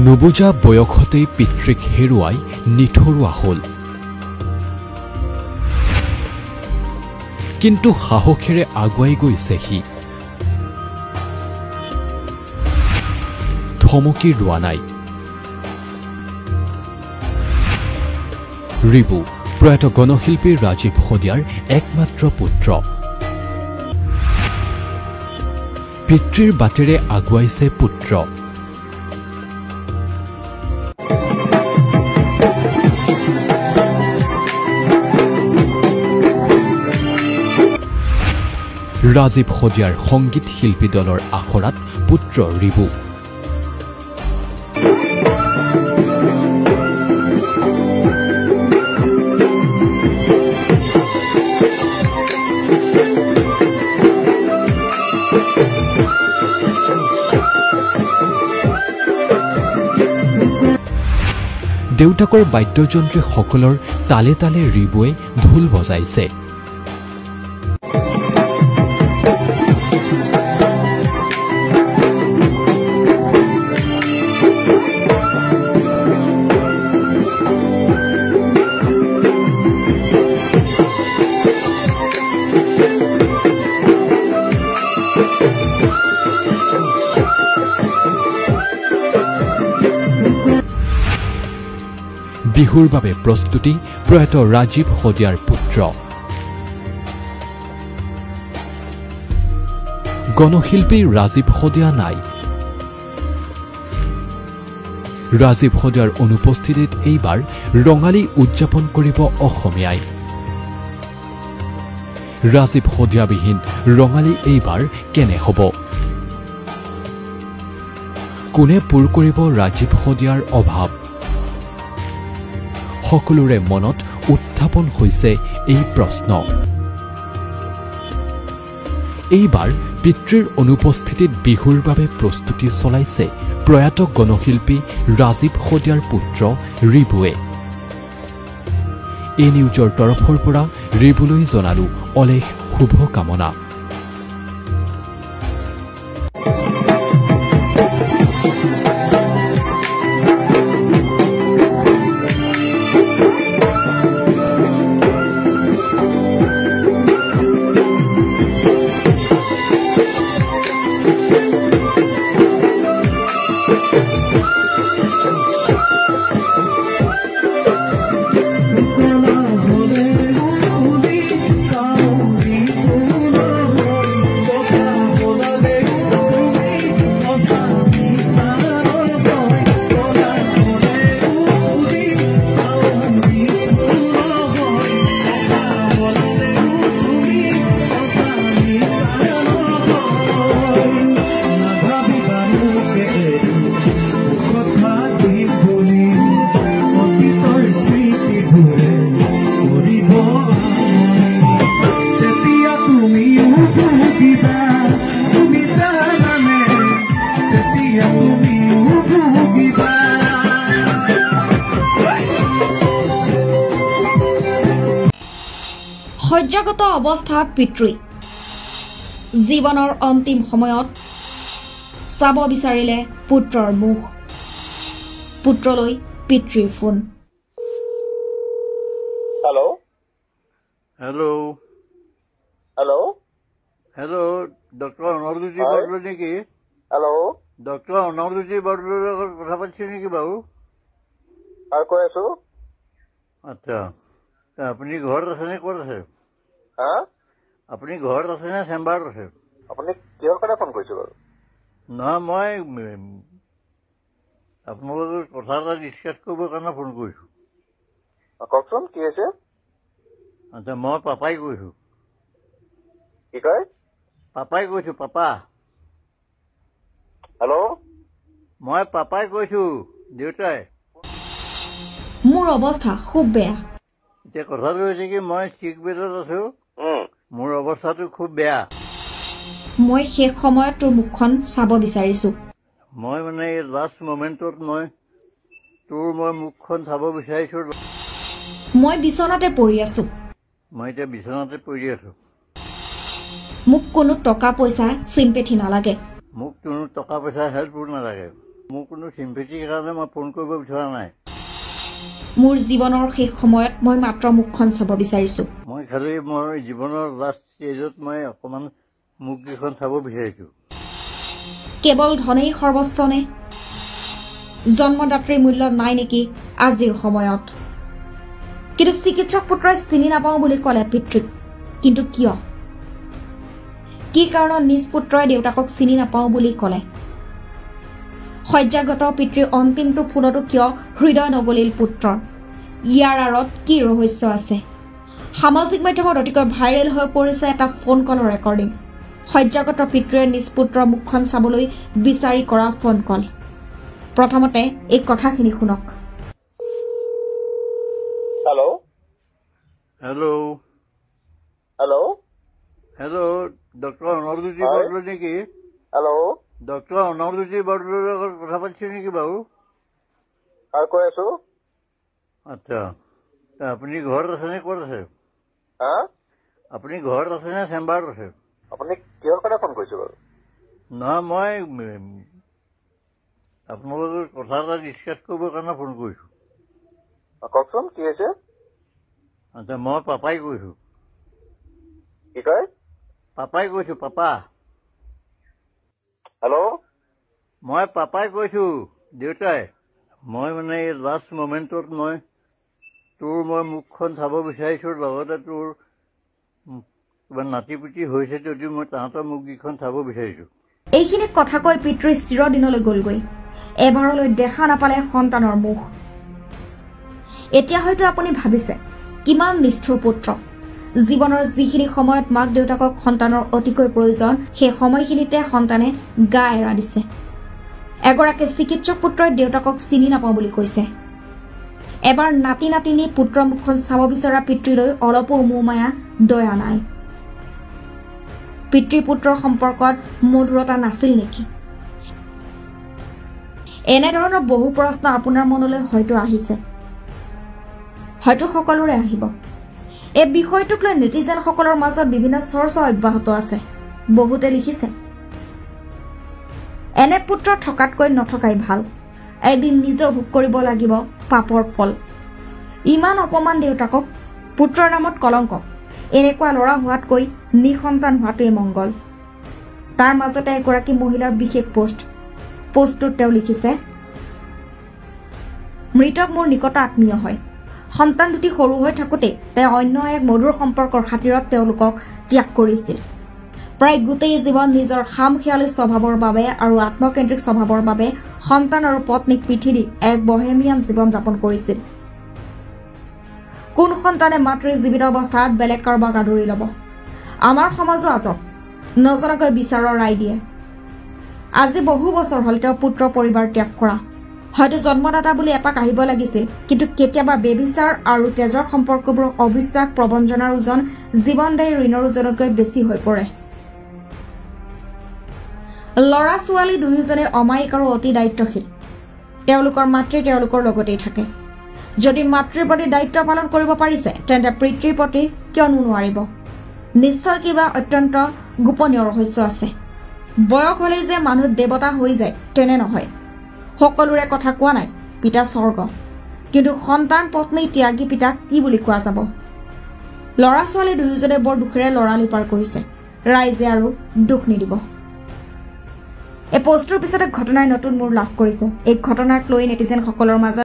নুবুজা বয়সতেই পিতৃক হেৰুৱাই নিঠৰুৱা হ'ল। কিন্তু সাহসেৰে আগুৱাই গৈছে সি। থমকি ৰোৱা নাই। ৰিবু প্ৰয়াত গণশিল্পী ৰাজীৱ শদিয়াৰ একমাত্ৰ পুত্ৰ। পিতৃৰ বাটেৰে আগুৱাইছে পুত্ৰ। ৰাজীৱ শদিয়াৰ সংগীত শিল্পী দলৰ আখৰাত পুত্ৰ ৰিবু। দেউতাকৰ বাদ্যযন্ত্ৰীসকলৰ তালে তালে ৰিবুৱে ঢোল বজাইছে। বিহুৰ বাবে প্ৰস্তুতি প্ৰয়াত ৰাজীৱ শদিয়াৰ পুত্ৰ। গণশিল্পী ৰাজীৱ শদিয়া নাই। ৰাজীৱ শদিয়াৰ অনুপস্থিতিত এইবাৰ ৰঙালী উদযাপন কৰিব অসমীয়াই। ৰাজীৱ শদিয়াবিহীন ৰঙালী এইবাৰ কেনে হ'ব? কোনে পূৰ কৰিব ৰাজীৱ শদিয়াৰ অভাৱ? সকলোৰে মনত উত্থাপন হৈছে এই প্ৰশ্ন। এইবাৰ পিতৃৰ অনুপস্থিতিত বিহুৰ বাবে প্ৰস্তুতি চলাইছে প্ৰয়াত গণশিল্পী ৰাজীৱ শদিয়াৰ পুত্ৰ ৰিবুৱে। এই নিউজৰ তৰফৰ পৰা ৰিবুলৈ জনালো অলেখ শুভকামনা। শয্যাগত অৱস্থাত পিতৃ জীৱনৰ অন্তিম সময়ত চাব বিচাৰিলে পুত্ৰৰ মুখ। পুত্ৰলৈ পিতৃৰ ফোন। Hello' hello' hello' hello' doctor Anarjyoti Bordoloi নেকি? হেল্ল' ডক্টৰ অনৰজ্যোতি বৰদলৈৰ লগত কথা পাতিছে নেকি বাৰু? হয়, কৈ আছো। আচ্ছা, আপুনি ঘৰত আছে নে ক'ত আছে? হা? আপুনি ঘৰত আছে নে চেম্বাৰত আছে? আপুনি কিহৰ কাৰণে ফোন কৰিছে বাৰু? নহয়, মই আপোনালোকৰ কথা এটা ডিছকাছ কৰিবৰ কাৰণে ফোন কৰিছোঁ। কওকচোন, কি হৈছে? আচ্ছা, মই পাপাই কৈছোঁ। কি কয়? পাপাই কৈছোঁ, পাপা। হেল্ল' মই পাপাই কৈছোঁ, দেউতাই। মোৰ অৱস্থা খুব বেয়া। এতিয়া কথাটো হৈছে কি, মই চিক বেডত আছোঁ। মোৰ অৱস্থাটো খুব বেয়া। মই শেষ সময়ত তোৰ মুখখন চাব বিচাৰিছো। মই মানে এই লাষ্ট মমেণ্টত মই মুখখন চাব বিচাৰিছোঁ। মই বিচনাতে পৰি আছো। মই এতিয়া বিচনাতে পৰি আছোঁ। মোক কোনো টকা পইচা চিম্পেথি নালাগে। মোক কোনো টকা পইচা হেল্প নালাগে। মোৰ কোনো চিম্পেথিৰ কাৰণে মই ফোন কৰিব বিচৰা নাই। মোৰ জীৱনৰ শেষ সময়ত মই মাত্ৰ মুখখন চাব বিচাৰিছো। মই খালি মোৰ জীৱনৰ লাষ্ট ষ্টেজত মই অকণমান মুখকেইখন চাব বিচাৰিছো। কেৱল ধনেই সৰ্বস্ব নে? জন্মদাত্ৰীৰ মূল্য নাই নেকি আজিৰ সময়ত? কিন্তু চিকিৎসক পুত্ৰই চিনি নাপাওঁ বুলি ক'লে পিতৃক। কিন্তু কিয়? কি কাৰণত নিজ পুত্ৰই দেউতাকক চিনি নাপাওঁ বুলি ক'লে? শয্যাগত পিতৃৰ অন্তিমটো ফুলতো কিয় হৃদয় নগলিল পুত্ৰৰ? ইয়াৰ আঁৰত কি ৰহস্য আছে? সামাজিক মাধ্যমত অতিকৈ ভাইৰেল হৈ পৰিছে এটা ফোন কলৰ ৰেকৰ্ডিং। শয্যাগত পিতৃয়ে নিজ পুত্ৰৰ মুখখন চাবলৈ বিচাৰি কৰা ফোন কল। প্ৰথমতে এই কথাখিনি শুনক। Hello' hello' hello' hello' doctor Anarjyoti হয়। বৰদলৈ নেকি? হেল্ল' ডক্টৰ অনৰজ্যোতি বৰদলৈৰ লগত কথা পাতিছে নেকি বাৰু? আৰু কৈ আছো। আচ্ছা, আপুনি ঘৰত আছে নে ক'ত আছে? হা? আপুনি ঘৰত আছে নে চেম্বাৰত আছে? আপুনি কিহৰ কাৰণে ফোন কৰিছে বাৰু? নহয়, মই আপোনালোকৰ কথা এটা ডিছকাছ কৰিবৰ কাৰণে ফোন কৰিছোঁ। কওকচোন কি হৈছে? আচ্ছা, মই পাপাই কৈছোঁ। কি কয়? পাপাই কৈছোঁ, পাপা। হেল্ল' মই পাপাই কৈছোঁ, দেউতাই। মই মানে এই লাষ্ট মমেণ্টত মই মুখখন চাব বিচাৰিছোঁ, লগতে তোৰ কিবা নাতি পুতি হৈছে যদিও মই তাহাঁতৰ মুখকেইখন চাব বিচাৰিছোঁ। এইখিনি কথা কৈ পিতৃ চিৰদিনলৈ গ'লগৈ। এবাৰলৈ দেখা নাপালে সন্তানৰ মুখ। এতিয়া হয়তো আপুনি ভাবিছে কিমান নিষ্ঠুৰ পুত্ৰ। জীৱনৰ যিখিনি সময়ত মাক দেউতাকক সন্তানৰ অতিকৈ প্ৰয়োজন, সেই সময়খিনিতে সন্তানে গা এৰা দিছে। এগৰাকী চিকিৎসক পুত্ৰই দেউতাকক চিনি নাপাওঁ বুলি কৈছে। এবাৰ নাতি নাতিনী পুত্ৰৰ মুখখন চাব বিচৰা পিতৃলৈ অলপো মোহ মায়া দয়া নাই। পিতৃ পুত্ৰৰ সম্পৰ্কত মধুৰতা নাছিল নেকি? এনেধৰণৰ বহু প্ৰশ্ন আপোনাৰ মনলৈ হয়তো আহিছে, হয়তো সকলোৰে আহিব। এই বিষয়টোক লৈ নেটিজেনসকলৰ মাজত বিভিন্ন চৰ্চা অব্যাহত আছে। বহুতে লিখিছে, এনে পুত্ৰ থকাতকৈ নথকাই ভাল। এদিন নিজেও ভোগ কৰিব লাগিব পাপৰ ফল। ইমান অপমান দেউতাকক, পুত্ৰৰ নামত কলংক। এনেকুৱা ল'ৰা হোৱাতকৈ নিসন্তান হোৱাটোৱে মংগল। তাৰ মাজতে এগৰাকী মহিলাৰ বিশেষ পোষ্টটোত তেওঁ লিখিছে, মৃতক মোৰ নিকট আত্মীয় হয়। সন্তান দুটি সৰু হৈ থাকোঁতে তেওঁ অন্য এক মধুৰ সম্পৰ্কৰ খাতিৰত তেওঁলোকক ত্যাগ কৰিছিল। প্ৰায় গোটেই জীৱন নিজৰ খামখেয়ালী স্বভাৱৰ বাবে আৰু আত্মকেন্দ্ৰিক স্বভাৱৰ বাবে সন্তান আৰু পত্নীক পিঠি দি এক বহেমিয়ান জীৱন যাপন কৰিছিল। কোন সন্তানে মাতৃৰ জীৱিত অৱস্থাত বেলেগ কাৰোবাক আদৰি ল'ব? আমাৰ সমাজো আজব, নজনাকৈ বিচাৰৰ ৰায় দিয়ে। আজি বহু বছৰ হ'ল তেওঁ পুত্ৰ পৰিবাৰ ত্যাগ কৰা। হয়তো জন্মদাতা বুলি এপাক আহিব লাগিছিল, কিন্তু কেতিয়াবা বেবিচাৰ আৰু তেজৰ সম্পৰ্কবোৰৰ অবিশ্বাস প্ৰবঞ্চনাৰ ওজন জীৱনদায়ী ঋণৰ ওজনতকৈ বেছি হৈ পৰে। ল'ৰা ছোৱালী দুয়োজনে অমায়িক আৰু অতি দায়িত্বশীল। তেওঁলোকৰ মাতৃ তেওঁলোকৰ লগতেই থাকে। যদি মাতৃৰ প্ৰতি দায়িত্ব পালন কৰিব পাৰিছে, তেন্তে পিতৃৰ প্ৰতি কিয়নো নোৱাৰিব? নিশ্চয় কিবা অত্যন্ত গোপনীয় ৰহস্য আছে। বয়স হলেই যে মানুহ দেৱতা হৈ যায় তেনে নহয়। সকলোৰে কথা কোৱা নাই, পিতা স্বৰ্গ। কিন্তু সন্তান পত্নী ত্যাগী পিতাক কি বুলি কোৱা যাব? ল'ৰা ছোৱালী দুয়োজনে বৰ দুখেৰে লৰালি পাৰ কৰিছে। ৰাইজে আৰু দুখ নিদিব। এই পোষ্টটোৰ পিছতে ঘটনাই নতুন মূৰ লাভ কৰিছে। এই ঘটনাক লৈ নেটিজেনসকলৰ মাজত